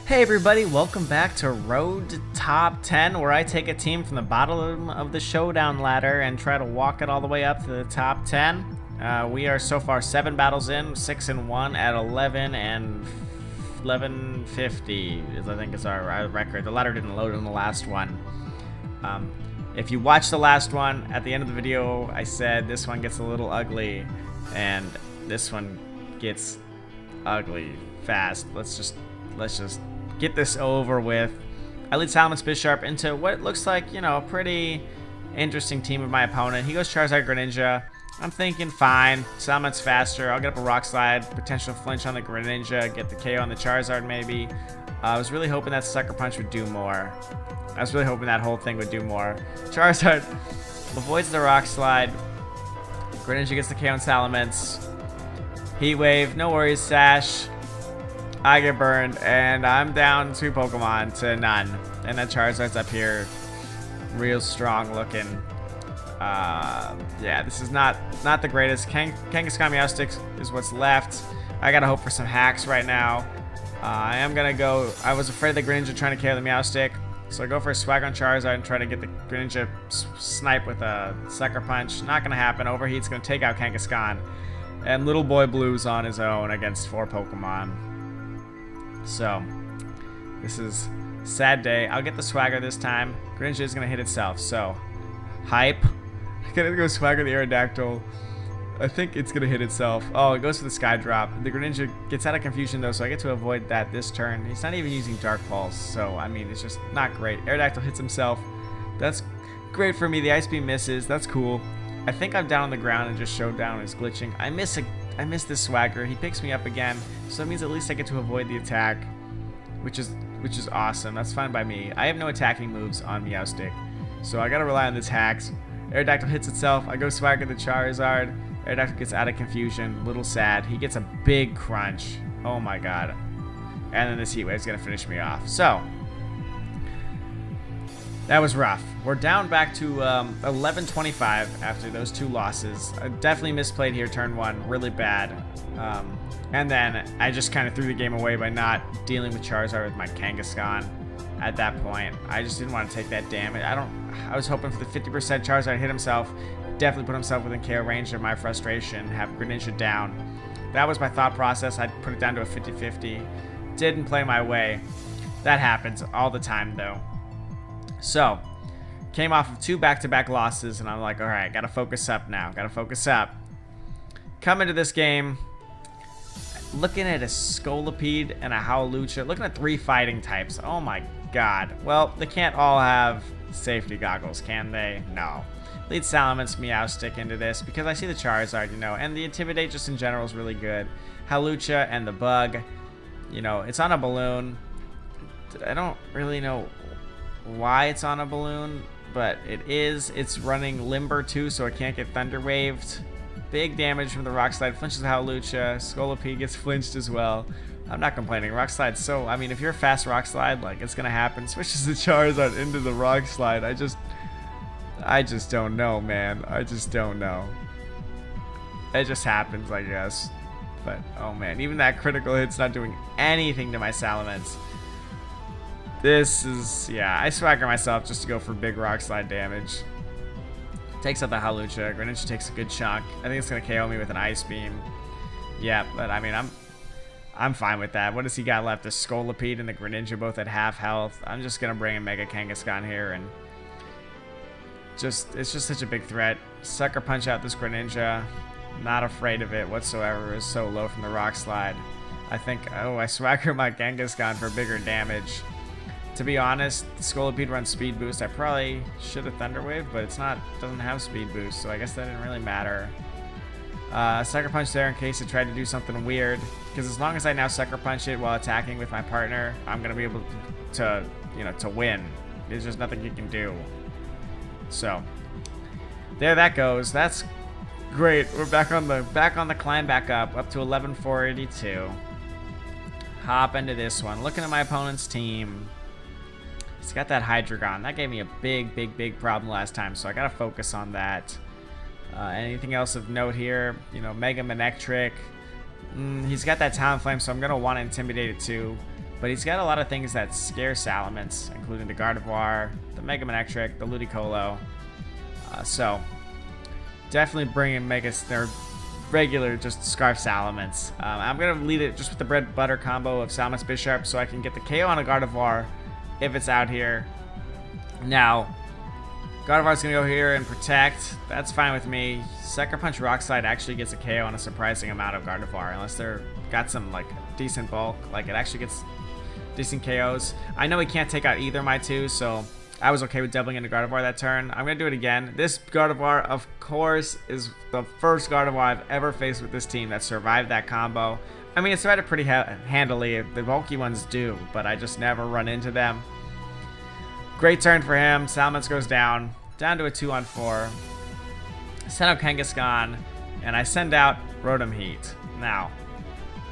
Hey everybody, welcome back to Road to Top 10, where I take a team from the bottom of the Showdown ladder and try to walk it all the way up to the top 10. We are so far 7 battles in, 6-1 at 11 and 1150 I think is our record. The ladder didn't load in the last one. If you watched the last one, at the end of the video I said this one gets a little ugly, and this one gets ugly fast. Let's just get this over with. I lead Salmon Bisharp into what looks like, you know, a pretty interesting team of my opponent. He goes Charizard Greninja. I'm thinking, fine, Salmon's faster. I'll get up a Rock Slide, potential flinch on the Greninja, get the KO on the Charizard maybe. I was really hoping that Sucker Punch would do more. I was really hoping that whole thing would do more. Charizard avoids the Rock Slide. Greninja gets the KO on Salamence. Heat Wave, no worries, Sash. I get burned, and I'm down 2 Pokemon to none. And then Charizard's up here, real strong looking. Yeah, this is not the greatest. Kangaskhan Meowstic is what's left. I gotta hope for some hacks right now. I am gonna go. I was afraid of the Greninja trying to KO the Meowstic, so I go for a Swag on Charizard and try to get the Greninja snipe with a Sucker Punch. Not gonna happen. Overheat's gonna take out Kangaskhan, and Little Boy Blue's on his own against 4 Pokemon. So, this is a sad day. I'll get the Swagger this time. Greninja is going to hit itself, so hype. I'm going to go Swagger the Aerodactyl. I think it's going to hit itself. Oh, it goes for the Sky Drop. The Greninja gets out of confusion, though, so I get to avoid that this turn. He's not even using Dark Pulse, so, I mean, it's just not great. Aerodactyl hits himself. That's great for me. The Ice Beam misses. That's cool. I think I'm down on the ground and just Showdown is glitching. I miss this Swagger. He picks me up again, so that means at least I get to avoid the attack, which is awesome. That's fine by me. I have no attacking moves on Meowstic, so I gotta rely on this hacks. Aerodactyl hits itself. I go Swagger the Charizard. Aerodactyl gets out of confusion. Little sad. He gets a big crunch. Oh my god. And then this Heat Wave is gonna finish me off. So that was rough. We're down back to 1125 after those 2 losses. I definitely misplayed here turn 1, really bad. And then I just kind of threw the game away by not dealing with Charizard with my Kangaskhan at that point. I just didn't want to take that damage. I was hoping for the 50% Charizard hit himself, definitely put himself within KO range of my frustration, have Greninja down. That was my thought process. I'd put it down to a 50-50. Didn't play my way. That happens all the time though. So, came off of 2 back-to-back losses, and I'm like, all right, gotta focus up now. Gotta focus up. Come into this game, looking at a Scolipede and a Howlucha, looking at 3 fighting types. Oh my god. Well, they can't all have safety goggles, can they? No. Lead Salamence Meowstic into this because I see the Charizard, you know, and the Intimidate just in general is really good. Howlucha and the Bug, you know, it's on a balloon. I don't really know why it's on a balloon, but it is. It's running Limber too, so it can't get Thunder Waved. Big damage from the Rock Slide. Flinches the Howlucha. Scolipede gets flinched as well. I'm not complaining. Rock Slide's so... I mean, if you're a fast Rock Slide, like, it's gonna happen. Switches the Charizard into the Rock Slide. I just don't know, man. I just don't know. It just happens, I guess. But, oh man. Even that critical hit's not doing anything to my Salamence. This is, yeah, I Swagger myself just to go for big Rock Slide damage. Takes out the Howlucha. Greninja takes a good chunk. I think it's going to KO me with an Ice Beam. Yeah, but I mean, I'm fine with that. What does he got left? The Scolipede and the Greninja both at half health. I'm just going to bring in Mega Kangaskhan here, and it's just such a big threat. Sucker Punch out this Greninja. Not afraid of it whatsoever. It's so low from the Rock Slide. I think, oh, I Swagger my Kangaskhan for bigger damage. To be honest, the Scolipede runs Speed Boost. I probably should have Thunder Wave, but doesn't have Speed Boost, so I guess that didn't really matter. Sucker Punch there in case it tried to do something weird, because as long as I now Sucker Punch it while attacking with my partner, I'm gonna be able to to win. There's just nothing you can do. So there that goes. That's great. We're back on the climb back up to 11,482. Hop into this one. Looking at my opponent's team. He's got that Hydreigon. That gave me a big problem last time, so I gotta focus on that. Anything else of note here? You know, Mega Manectric. He's got that Talonflame, so I'm gonna want to intimidate it too. But he's got a lot of things that scare Salamence, including the Gardevoir, the Mega Manectric, the Ludicolo. So definitely bring in their regular just Scarf Salamence. I'm going to lead it just with the bread butter combo of Salamence Bisharp so I can get the KO on a Gardevoir if it's out here. Now, Gardevoir's going to go here and protect. That's fine with me. Sucker Punch Rock Slide actually gets a KO on a surprising amount of Gardevoir, unless they're got some like decent bulk. Like it actually gets decent KOs. I know he can't take out either of my two, so I was okay with doubling into Gardevoir that turn. I'm going to do it again. This Gardevoir, of course, is the first Gardevoir I've ever faced with this team that survived that combo. I mean, it survived it pretty handily. The bulky ones do, but I just never run into them. Great turn for him. Salamence goes down to a 2-on-4. Send out Kangaskhan, and I send out Rotom Heat. Now,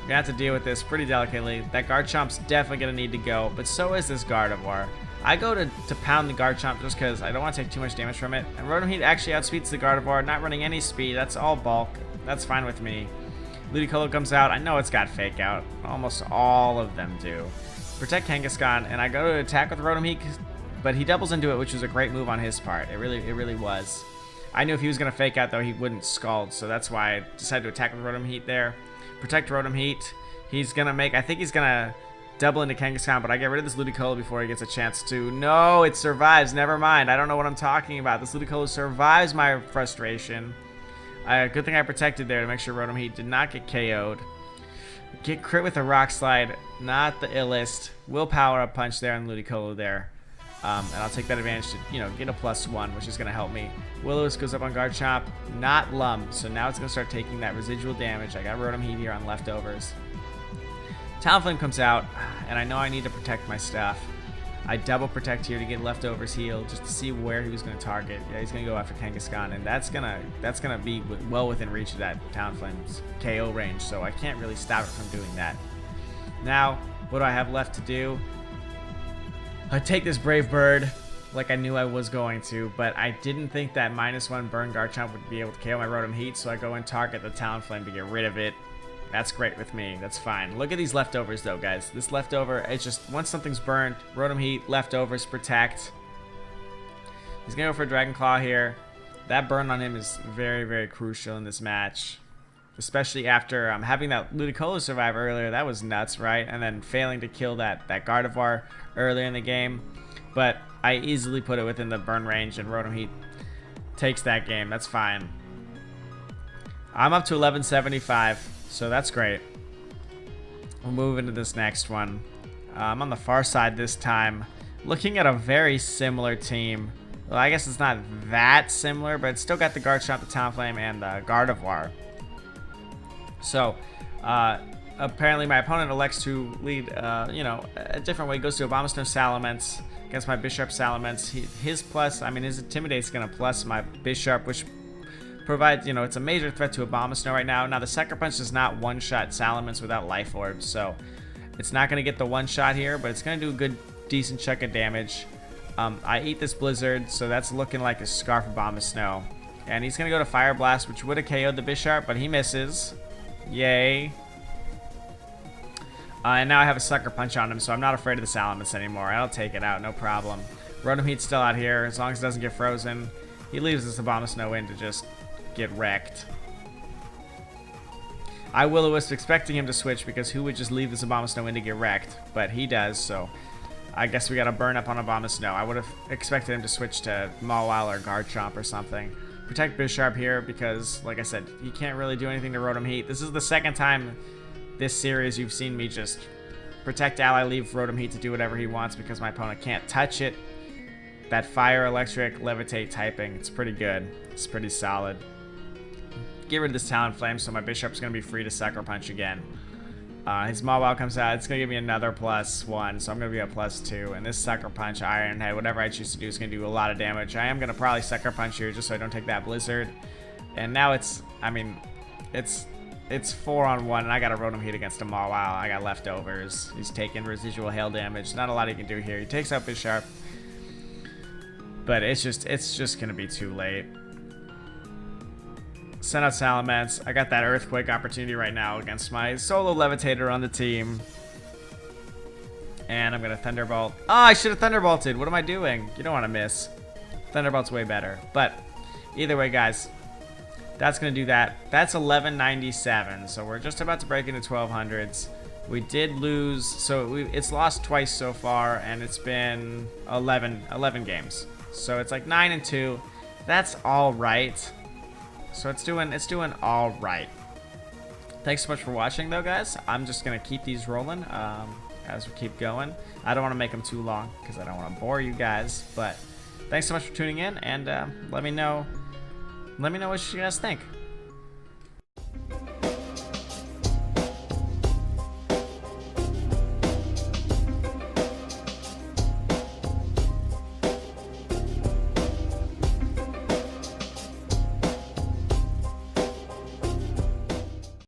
you're going to have to deal with this pretty delicately. That Garchomp's definitely going to need to go, but so is this Gardevoir. I go to pound the Garchomp just because I don't want to take too much damage from it. And Rotom Heat actually outspeeds the Gardevoir, not running any speed. That's all bulk. That's fine with me. Ludicolo comes out. I know it's got Fake Out. Almost all of them do. Protect Kangaskhan, and I go to attack with Rotom Heat, but he doubles into it, which was a great move on his part. It really was. I knew if he was going to Fake Out, though, he wouldn't Scald, so that's why I decided to attack with Rotom Heat there. Protect Rotom Heat. He's going to make... I think he's going to double into Kangaskhan, but I get rid of this Ludicolo before he gets a chance to. No, it survives. Never mind. I don't know what I'm talking about. This Ludicolo survives my frustration. Good thing I protected there to make sure Rotom Heat did not get KO'd. Get crit with a Rock Slide. Not the illest. Will power up punch there on Ludicolo there. And I'll take that advantage to, get a +1, which is going to help me. Will-O-Wisp goes up on Garchomp, not Lum, so now it's going to start taking that residual damage. I got Rotom Heat here on leftovers. Talonflame comes out, and I know I need to protect my stuff. I double protect here to get leftovers healed, just to see where he was going to target. Yeah, he's going to go after Kangaskhan, and that's gonna be well within reach of that Talonflame's KO range, so I can't really stop it from doing that. Now, what do I have left to do? I take this Brave Bird like I knew I was going to, but I didn't think that -1 burn Garchomp would be able to KO my Rotom Heat, so I go and target the Talonflame to get rid of it. That's great with me. That's fine. Look at these leftovers, though, guys. This leftover, it's just once something's burned, Rotom Heat, leftovers, protect. He's going to go for a Dragon Claw here. That burn on him is very crucial in this match. Especially after having that Ludicolo survive earlier. That was nuts, right? And then failing to kill that Gardevoir earlier in the game. But I easily put it within the burn range, and Rotom Heat takes that game. That's fine. I'm up to 1175, so that's great. We'll move into this next one. I'm on the far side this time. Looking at a very similar team. Well, I guess it's not that similar, but it's still got the Garchomp, the Talonflame, and the Gardevoir. So, apparently my opponent elects to lead, a different way. He goes to Abomasnow Salamence against my Bisharp Salamence. His Intimidate's going to plus my Bisharp, which provides, it's a major threat to Abomasnow right now. Now, the Sucker Punch does not one-shot Salamence without Life Orbs, so it's not going to get the one-shot here, but it's going to do a good, decent chunk of damage. I eat this Blizzard, so that's looking like a Scarf Abomasnow. And he's going to go to Fire Blast, which would have KO'd the Bisharp, but he misses. Yay. And now I have a Sucker Punch on him, so I'm not afraid of the Salamence anymore. I'll take it out, no problem. Rotom Heat's still out here, as long as it doesn't get frozen. He leaves this Abomasnow in to just get wrecked. I Will-O-Wisp expecting him to switch, because who would just leave this Abomasnow in to get wrecked? But he does, so I guess we got to burn up on Abomasnow. I would have expected him to switch to Mawile or Garchomp or something. Protect Bisharp here because, like I said, he can't really do anything to Rotom Heat. This is the second time this series you've seen me just protect ally, leave Rotom Heat to do whatever he wants because my opponent can't touch it. That Fire, Electric, Levitate typing, it's pretty good. It's pretty solid. Get rid of this Talonflame so my Bisharp's going to be free to Sucker Punch again. His Mawile comes out. It's going to give me another +1, so I'm going to be a +2. And this Sucker Punch, Iron Head, whatever I choose to do is going to do a lot of damage. I am going to probably Sucker Punch here just so I don't take that Blizzard. And now it's 4-on-1, and I got a Rotom Heat against a Mawile. I got leftovers. He's taking residual hail damage. Not a lot he can do here. He takes out Bisharp. But it's just going to be too late. Send out Salamence. I got that Earthquake opportunity right now against my solo Levitator on the team. And I'm gonna Thunderbolt. Oh, I should have Thunderbolted. What am I doing? You don't want to miss. Thunderbolt's way better. But either way, guys, that's gonna do that. That's 1197. So we're just about to break into 1200s. We did lose, so it's lost twice so far, and it's been 11 games. So it's like 9-2. That's all right. So it's doing all right. Thanks so much for watching, though, guys. I'm just gonna keep these rolling as we keep going. I don't want to make them too long because I don't want to bore you guys. But thanks so much for tuning in, and let me know what you guys think.